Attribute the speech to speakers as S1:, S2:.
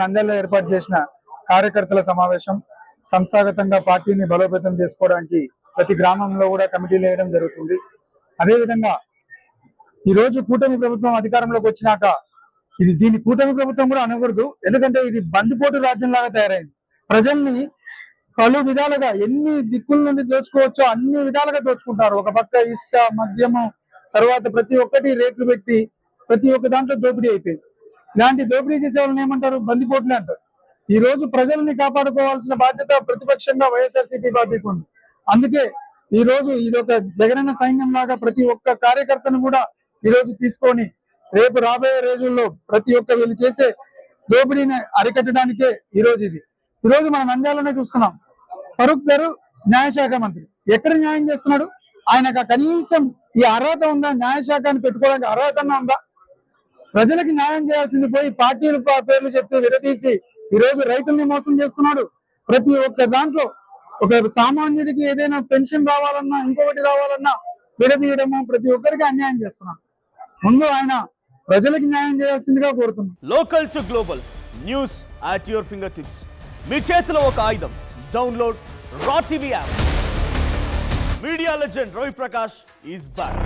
S1: నంద్యాలలో ఏర్పాటు చేసిన కార్యకర్తల సమావేశం సంస్థాగతంగా పార్టీని బలోపేతం చేసుకోవడానికి ప్రతి గ్రామంలో కూడా కమిటీలు వేయడం జరుగుతుంది. అదేవిధంగా ఈ రోజు కూటమి ప్రభుత్వం అధికారంలోకి వచ్చినాక దీని కూటమి ప్రభుత్వం కూడా అనకూడదు, ఎందుకంటే ఇది బందిపోటు రాజ్యం లాగా తయారైంది. ప్రజల్ని పలు విధాలుగా ఎన్ని దిక్కుల నుండి దోచుకోవచ్చో అన్ని విధాలుగా దోచుకుంటారు. ఒక పక్క ఇసుక, మద్యము, తర్వాత ప్రతి ఒక్కటి రేట్లు పెట్టి ప్రతి ఒక్క దాంట్లో దోపిడీ అయిపోయింది. ఇలాంటి దోపిడీ చేసే వాళ్ళని ఏమంటారు? బందిపోట్లే అంటారు. ఈ రోజు ప్రజల్ని కాపాడుకోవాల్సిన బాధ్యత ప్రతిపక్షంగా వైఎస్ఆర్సీపీ పార్టీకి ఉంది. అందుకే ఈ రోజు ఇది ఒక జగనన్న సైన్యం లాగా ప్రతి ఒక్క కార్యకర్తను కూడా ఈ రోజు తీసుకొని రేపు రాబోయే రోజుల్లో ప్రతి ఒక్క వీళ్ళు చేసే దోపిడీని అరికట్టడానికే ఈ రోజు మనం నంద్యాలనే చూస్తున్నాం. ఫరూక్ గారు న్యాయశాఖ మంత్రి ఎక్కడ న్యాయం చేస్తున్నాడు? ఆయనకు కనీసం ఈ అర్హత ఉందా? న్యాయశాఖని పెట్టుకోవడానికి అర్హత ఉందా? ప్రజలకు న్యాయం చేయాల్సింది పోయి పార్టీల పేర్లు చెప్పి విడదీసి ఈ రోజు రైతుల్ని మోసం చేస్తున్నాడు. ప్రతి ఒక్క దాంట్లో ఒక సామాన్యుడికి ఏదైనా పెన్షన్ రావాలన్నా ఇంకొకటి రావాలన్నా విడదీయడము, ప్రతి ఒక్కరికి అన్యాయం చేస్తున్నాడు. ముందు ఆయన ప్రజలకు న్యాయం చేయాల్సిందిగా కోరుతున్నాం.
S2: Local to global news at your finger tips. మీ చేతిలో ఒక ఆయుధం. Download Raw TV app. Media legend Ravi Prakash is back.